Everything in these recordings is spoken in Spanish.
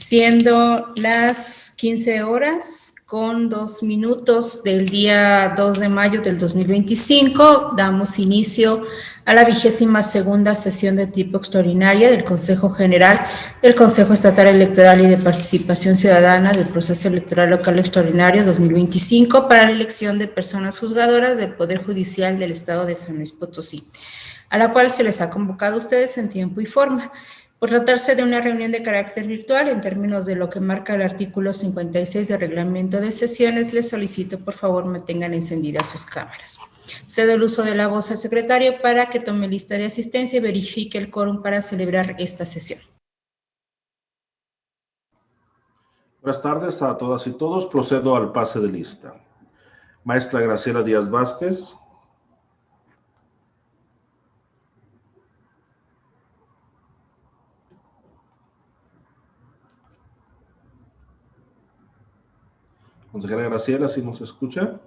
Siendo las 15 horas con 2 minutos del día 2 de mayo del 2025, damos inicio a la 22ª sesión de tipo extraordinaria del Consejo General del Consejo Estatal Electoral y de Participación Ciudadana del Proceso Electoral Local Extraordinario 2025 para la elección de personas juzgadoras del Poder Judicial del Estado de San Luis Potosí, a la cual se les ha convocado a ustedes en tiempo y forma. Por tratarse de una reunión de carácter virtual, en términos de lo que marca el artículo 56 del reglamento de sesiones, les solicito por favor mantengan encendidas sus cámaras. Cedo el uso de la voz al secretario para que tome lista de asistencia y verifique el quórum para celebrar esta sesión. Buenas tardes a todas y todos. Procedo al pase de lista. Maestra Graciela Díaz Vázquez. Consejera Graciela, ¿sí nos escucha?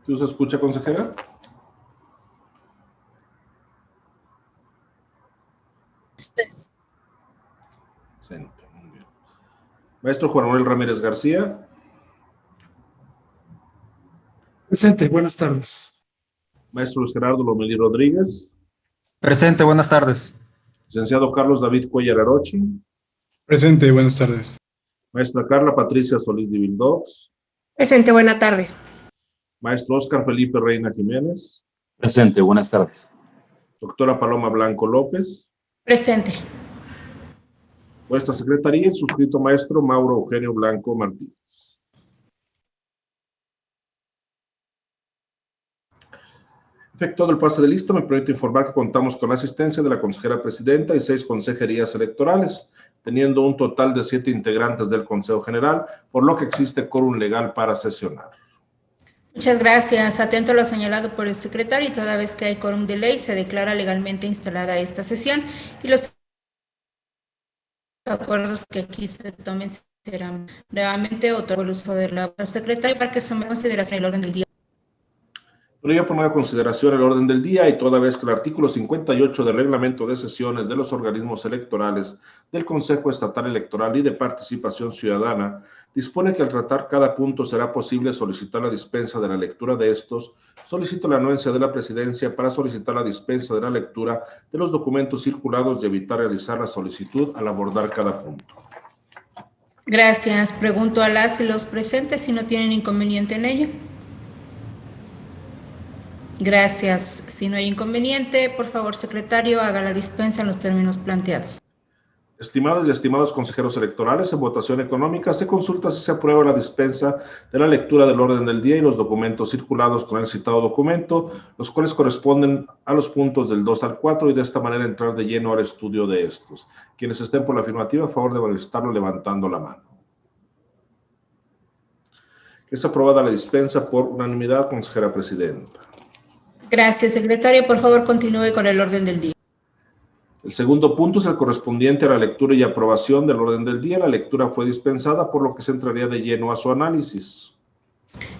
¿Sí nos escucha, consejera? Sí. Excelente, muy bien. Maestro Juan Manuel Ramírez García. Presente, buenas tardes. Maestro Luis Gerardo Lomelí Rodríguez. Presente, buenas tardes. Licenciado Carlos David Cuellar Arochi. Presente, buenas tardes. Maestra Carla Patricia Solís Divildox. Presente, buena tarde. Maestro Óscar Felipe Reina Jiménez. Presente, buenas tardes. Doctora Paloma Blanco López. Presente. Vuestra secretaría, el suscrito maestro Mauro Eugenio Blanco Martínez. Efectuado el pase de lista, me permite informar que contamos con la asistencia de la consejera presidenta y 6 consejerías electorales, teniendo un total de 7 integrantes del Consejo General, por lo que existe quórum legal para sesionar. Muchas gracias. Atento a lo señalado por el secretario, y toda vez que hay quórum de ley, se declara legalmente instalada esta sesión y los acuerdos que aquí se tomen serán nuevamente otorgo el uso de la secretaria para que se tome en consideración el orden del día. Pero ya poner a consideración el orden del día y toda vez que el artículo 58 del reglamento de sesiones de los organismos electorales del Consejo Estatal Electoral y de Participación Ciudadana dispone que al tratar cada punto será posible solicitar la dispensa de la lectura de estos, solicito la anuencia de la presidencia para solicitar la dispensa de la lectura de los documentos circulados y evitar realizar la solicitud al abordar cada punto. Gracias. Pregunto a las y los presentes si no tienen inconveniente en ello. Gracias. Si no hay inconveniente, por favor, secretario, haga la dispensa en los términos planteados. Estimadas y estimados consejeros electorales, en votación económica se consulta si se aprueba la dispensa de la lectura del orden del día y los documentos circulados con el citado documento, los cuales corresponden a los puntos del 2 al 4 y de esta manera entrar de lleno al estudio de estos. Quienes estén por la afirmativa, a favor de manifestarlo levantando la mano. Es aprobada la dispensa por unanimidad, consejera presidenta. Gracias, secretario. Por favor, continúe con el orden del día. El segundo punto es el correspondiente a la lectura y aprobación del orden del día. La lectura fue dispensada, por lo que se entraría de lleno a su análisis.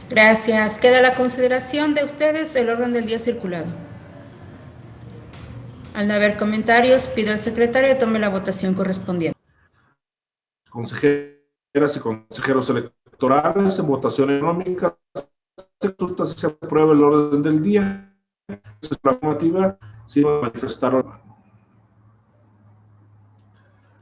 Gracias. Queda a la consideración de ustedes el orden del día circulado. Al no haber comentarios, pido al secretario que tome la votación correspondiente. Consejeras y consejeros electorales, en votación económica, se consulta si se aprueba el orden del día. Es la afirmativa, si no manifestaron.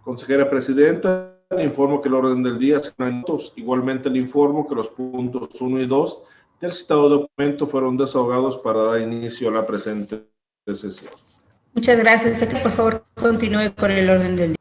Consejera presidenta, le informo que el orden del día será en minutos. Igualmente le informo que los puntos 1 y 2 del citado documento fueron desahogados para dar inicio a la presente sesión. Muchas gracias, secretario. Por favor, continúe con el orden del día.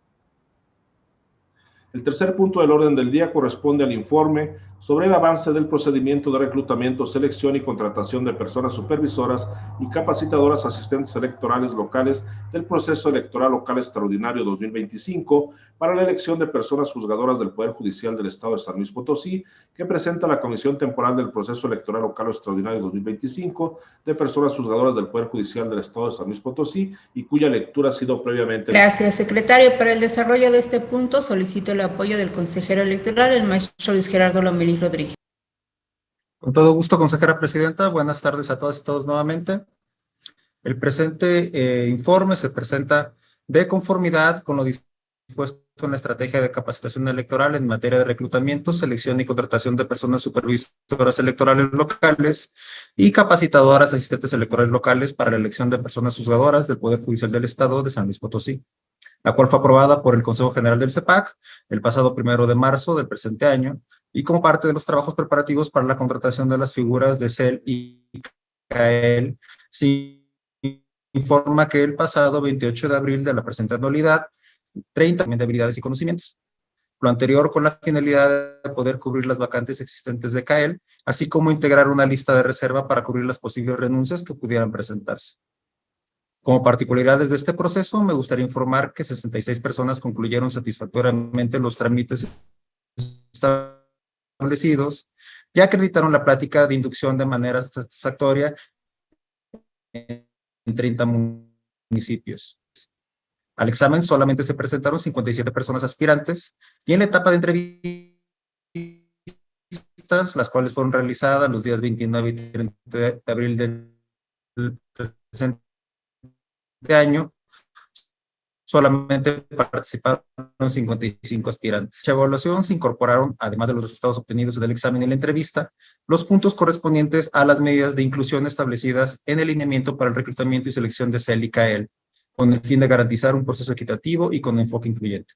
El tercer punto del orden del día corresponde al informe sobre el avance del procedimiento de reclutamiento, selección y contratación de personas supervisoras y capacitadoras asistentes electorales locales del proceso electoral local extraordinario 2025 para la elección de personas juzgadoras del Poder Judicial del Estado de San Luis Potosí, que presenta la Comisión Temporal del Proceso Electoral Local Extraordinario 2025 de personas juzgadoras del Poder Judicial del Estado de San Luis Potosí y cuya lectura ha sido previamente... Gracias, secretario. Para el desarrollo de este punto solicito el apoyo del consejero electoral, el maestro Luis Gerardo Lomelí Rodríguez. Con todo gusto, consejera presidenta. Buenas tardes a todas y todos nuevamente. El presente informe se presenta de conformidad con lo dispuesto en la estrategia de capacitación electoral en materia de reclutamiento, selección y contratación de personas supervisoras electorales locales y capacitadoras asistentes electorales locales para la elección de personas juzgadoras del Poder Judicial del Estado de San Luis Potosí, la cual fue aprobada por el Consejo General del CEPAC el pasado 1 de marzo del presente año y como parte de los trabajos preparativos para la contratación de las figuras de CEL y CAEL. Se informa que el pasado 28 de abril de la presente anualidad, 30 de habilidades y conocimientos. Lo anterior con la finalidad de poder cubrir las vacantes existentes de CAEL, así como integrar una lista de reserva para cubrir las posibles renuncias que pudieran presentarse. Como particularidades de este proceso, me gustaría informar que 66 personas concluyeron satisfactoriamente los trámites establecidos y acreditaron la plática de inducción de manera satisfactoria en 30 municipios. Al examen solamente se presentaron 57 personas aspirantes y en la etapa de entrevistas, las cuales fueron realizadas los días 29 y 30 de abril del presente año, solamente participaron 55 aspirantes. En la evaluación se incorporaron, además de los resultados obtenidos del examen y la entrevista, los puntos correspondientes a las medidas de inclusión establecidas en el lineamiento para el reclutamiento y selección de CEL y CAEL, con el fin de garantizar un proceso equitativo y con enfoque incluyente.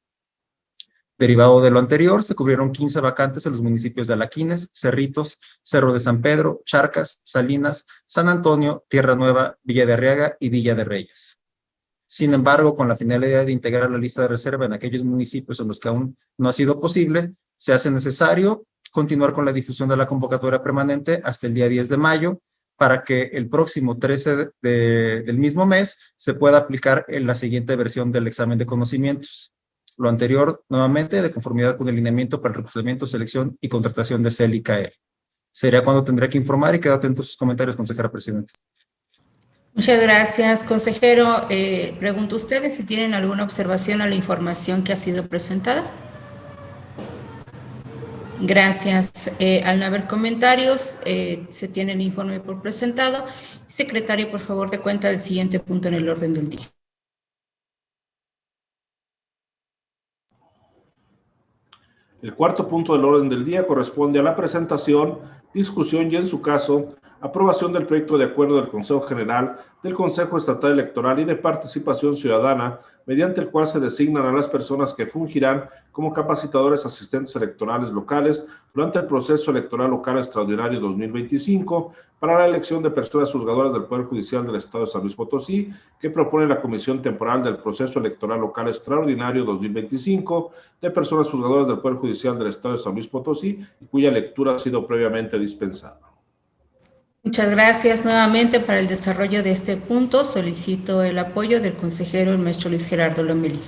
Derivado de lo anterior, se cubrieron 15 vacantes en los municipios de Alaquines, Cerritos, Cerro de San Pedro, Charcas, Salinas, San Antonio, Tierra Nueva, Villa de Arriaga y Villa de Reyes. Sin embargo, con la finalidad de integrar la lista de reserva en aquellos municipios en los que aún no ha sido posible, se hace necesario continuar con la difusión de la convocatoria permanente hasta el día 10 de mayo, para que el próximo 13 del mismo mes se pueda aplicar en la siguiente versión del examen de conocimientos. Lo anterior, nuevamente, de conformidad con el lineamiento para el reclutamiento, selección y contratación de CEL y CAEL. Sería cuando tendré que informar y quedo atento a sus comentarios, consejera presidenta. Muchas gracias, consejero. Pregunto a ustedes si tienen alguna observación a la información que ha sido presentada. Gracias. Al no haber comentarios, se tiene el informe por presentado. Secretario, por favor, dé cuenta del siguiente punto en el orden del día. El cuarto punto del orden del día corresponde a la presentación, discusión y, en su caso, aprobación del proyecto de acuerdo del Consejo General, del Consejo Estatal Electoral y de Participación Ciudadana, mediante el cual se designan a las personas que fungirán como capacitadores asistentes electorales locales durante el proceso electoral local extraordinario 2025 para la elección de personas juzgadoras del Poder Judicial del Estado de San Luis Potosí, que propone la Comisión Temporal del Proceso Electoral Local Extraordinario 2025 de personas juzgadoras del Poder Judicial del Estado de San Luis Potosí y cuya lectura ha sido previamente dispensada. Muchas gracias nuevamente. Para el desarrollo de este punto solicito el apoyo del consejero, el maestro Luis Gerardo Lomelí.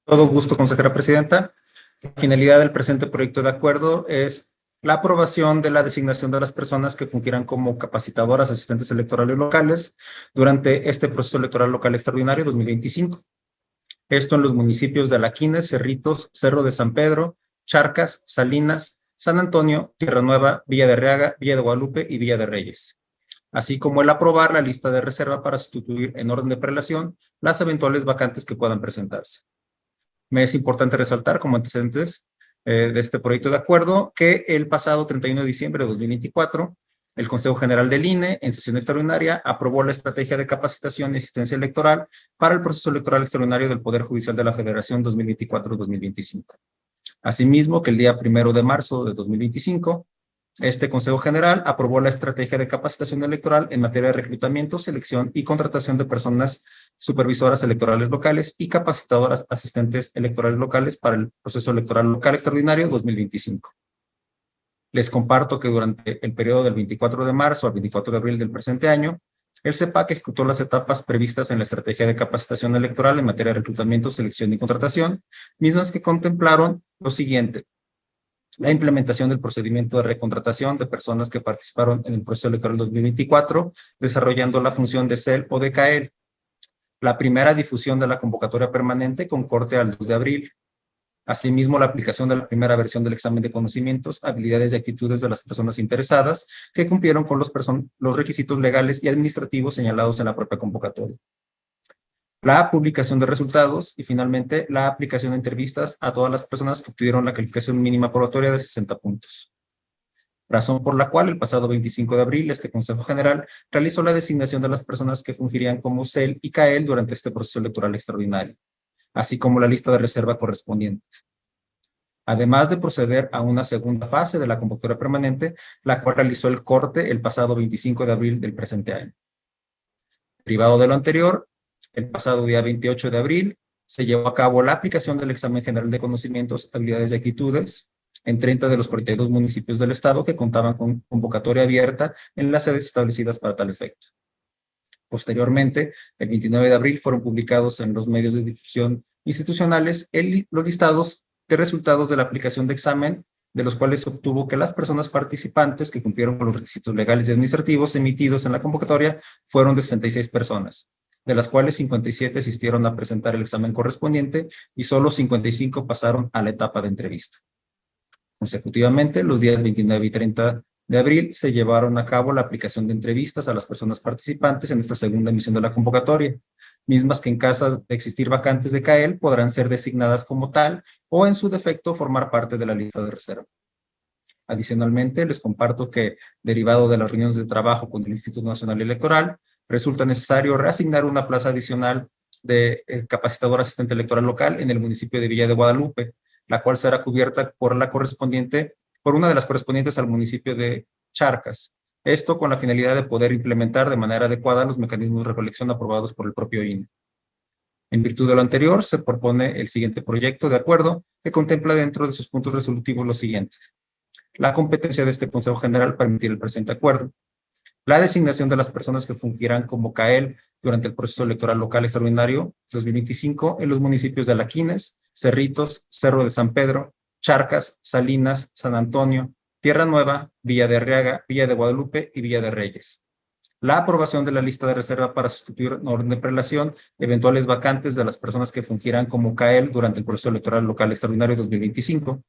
Todo gusto, consejera presidenta. La finalidad del presente proyecto de acuerdo es la aprobación de la designación de las personas que fungirán como capacitadoras asistentes electorales locales durante este proceso electoral local extraordinario 2025. Esto en los municipios de Alaquines, Cerritos, Cerro de San Pedro, Charcas, Salinas, San Antonio, Tierra Nueva, Villa de Arriaga, Villa de Guadalupe y Villa de Reyes, así como el aprobar la lista de reserva para sustituir en orden de prelación las eventuales vacantes que puedan presentarse. Me es importante resaltar como antecedentes de este proyecto de acuerdo que el pasado 31 de diciembre de 2024, el Consejo General del INE, en sesión extraordinaria, aprobó la estrategia de capacitación y asistencia electoral para el proceso electoral extraordinario del Poder Judicial de la Federación 2024-2025. Asimismo, que el día 1 de marzo de 2025, este Consejo General aprobó la estrategia de capacitación electoral en materia de reclutamiento, selección y contratación de personas supervisoras electorales locales y capacitadoras asistentes electorales locales para el proceso electoral local extraordinario 2025. Les comparto que durante el periodo del 24 de marzo al 24 de abril del presente año, el CEPAC ejecutó las etapas previstas en la estrategia de capacitación electoral en materia de reclutamiento, selección y contratación, mismas que contemplaron lo siguiente: la implementación del procedimiento de recontratación de personas que participaron en el proceso electoral 2024, desarrollando la función de CEL o de CAEL. La primera difusión de la convocatoria permanente con corte al 2 de abril. Asimismo, la aplicación de la primera versión del examen de conocimientos, habilidades y actitudes de las personas interesadas que cumplieron con los requisitos legales y administrativos señalados en la propia convocatoria. La publicación de resultados y, finalmente, la aplicación de entrevistas a todas las personas que obtuvieron la calificación mínima probatoria de 60 puntos. Razón por la cual el pasado 25 de abril este Consejo General realizó la designación de las personas que fungirían como CEL y CAEL durante este proceso electoral extraordinario, así como la lista de reserva correspondiente. Además de proceder a una segunda fase de la convocatoria permanente, la cual realizó el corte el pasado 25 de abril del presente año. Derivado de lo anterior, el pasado día 28 de abril se llevó a cabo la aplicación del examen general de conocimientos, habilidades y actitudes en 30 de los 42 municipios del estado que contaban con convocatoria abierta en las sedes establecidas para tal efecto. Posteriormente, el 29 de abril fueron publicados en los medios de difusión institucionales los listados de resultados de la aplicación de examen, de los cuales se obtuvo que las personas participantes que cumplieron con los requisitos legales y administrativos emitidos en la convocatoria fueron de 66 personas, de las cuales 57 asistieron a presentar el examen correspondiente y solo 55 pasaron a la etapa de entrevista. Consecutivamente, los días 29 y 30 de abril se llevaron a cabo la aplicación de entrevistas a las personas participantes en esta segunda emisión de la convocatoria, mismas que en caso de existir vacantes de CAEL podrán ser designadas como tal o en su defecto formar parte de la lista de reserva. Adicionalmente, les comparto que, derivado de las reuniones de trabajo con el Instituto Nacional Electoral, resulta necesario reasignar una plaza adicional de capacitador asistente electoral local en el municipio de Villa de Guadalupe, la cual será cubierta por una de las correspondientes al municipio de Charcas. Esto con la finalidad de poder implementar de manera adecuada los mecanismos de recolección aprobados por el propio INE. En virtud de lo anterior, se propone el siguiente proyecto de acuerdo que contempla dentro de sus puntos resolutivos los siguientes: la competencia de este Consejo General para emitir el presente acuerdo, la designación de las personas que fungirán como CAEL durante el proceso electoral local extraordinario 2025 en los municipios de Alaquines, Cerritos, Cerro de San Pedro, Charcas, Salinas, San Antonio, Tierra Nueva, Villa de Arriaga, Villa de Guadalupe y Villa de Reyes. La aprobación de la lista de reserva para sustituir en orden de prelación eventuales vacantes de las personas que fungirán como CAEL durante el proceso electoral local extraordinario 2025.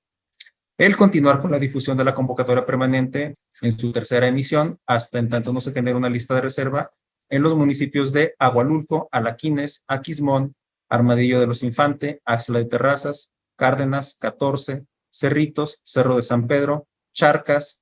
El continuar con la difusión de la convocatoria permanente en su tercera emisión hasta en tanto no se genere una lista de reserva en los municipios de Agualulco, Alaquines, Aquismón, Armadillo de los Infante, Axla de Terrazas, Cárdenas, 14, Cerritos, Cerro de San Pedro, Charcas,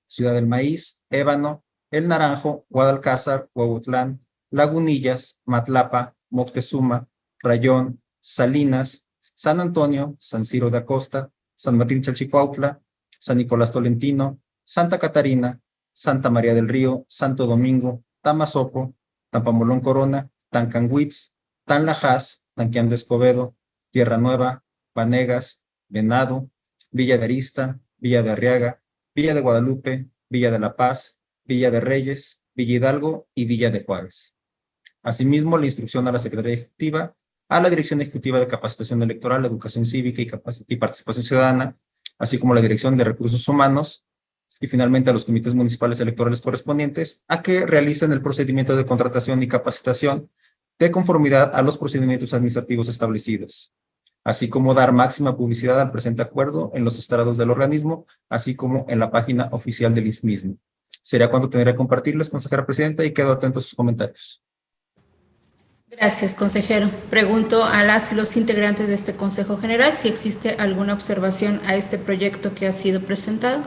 Ciudad del Maíz, Ébano, El Naranjo, Guadalcázar, Huehuetlán, Lagunillas, Matlapa, Moctezuma, Rayón, Salinas, San Antonio, San Ciro de Acosta, San Martín Chalchicuautla, San Nicolás Tolentino, Santa Catarina, Santa María del Río, Santo Domingo, Tamazopo, Tampamolón Corona, Tancanguitz, Tanlajas, Tanquián de Escobedo, Tierra Nueva, Vanegas, Venado, Villa de Arista, Villa de Arriaga, Villa de Guadalupe, Villa de La Paz, Villa de Reyes, Villa Hidalgo y Villa de Juárez. Asimismo, la instrucción a la Secretaría Ejecutiva, a la Dirección Ejecutiva de Capacitación Electoral, Educación Cívica y Participación Ciudadana, así como la Dirección de Recursos Humanos, y finalmente a los comités municipales electorales correspondientes, a que realicen el procedimiento de contratación y capacitación de conformidad a los procedimientos administrativos establecidos, así como dar máxima publicidad al presente acuerdo en los estrados del organismo, así como en la página oficial del mismo. Sería cuando tendré que compartirles, consejera presidenta, y quedo atento a sus comentarios. Gracias, consejero. Pregunto a las y los integrantes de este Consejo General si existe alguna observación a este proyecto que ha sido presentado.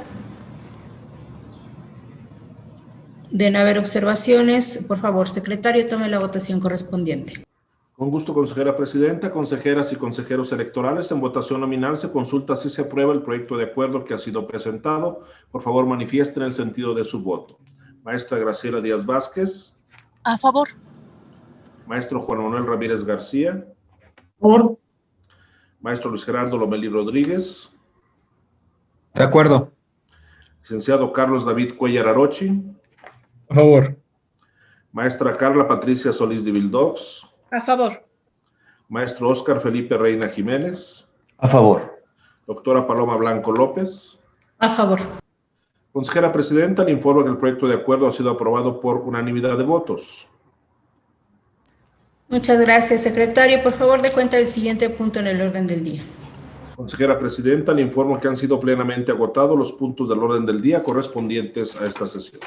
De no haber observaciones, por favor, secretario, tome la votación correspondiente. Con gusto, consejera presidenta. Consejeras y consejeros electorales, en votación nominal se consulta si se aprueba el proyecto de acuerdo que ha sido presentado. Por favor, manifiesten el sentido de su voto. Maestra Graciela Díaz Vázquez. A favor. Maestro Juan Manuel Ramírez García. Por. Maestro Luis Gerardo Lomelí Rodríguez. De acuerdo. Licenciado Carlos David Cuellar Arochi. A favor. Maestra Carla Patricia Solís de Vildox. A favor. Maestro Óscar Felipe Reina Jiménez. A favor. Doctora Paloma Blanco López. A favor. Consejera Presidenta, le informo que el proyecto de acuerdo ha sido aprobado por unanimidad de votos. Muchas gracias, secretario. Por favor, dé cuenta del siguiente punto en el orden del día. Consejera Presidenta, le informo que han sido plenamente agotados los puntos del orden del día correspondientes a esta sesión.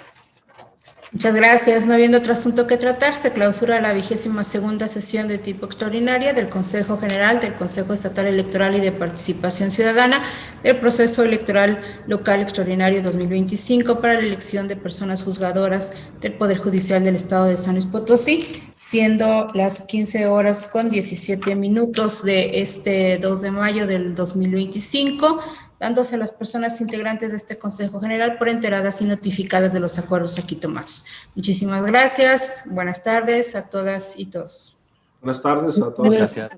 Muchas gracias. No habiendo otro asunto que tratar, se clausura la 22ª sesión de tipo extraordinaria del Consejo General del Consejo Estatal Electoral y de Participación Ciudadana del Proceso Electoral Local Extraordinario 2025 para la elección de personas juzgadoras del Poder Judicial del Estado de San Luis Potosí, siendo las 15:17 de este 2 de mayo del 2025, dándose a las personas integrantes de este Consejo General por enteradas y notificadas de los acuerdos aquí tomados. Muchísimas gracias. Buenas tardes a todas y todos. Buenas tardes a todos. Gracias.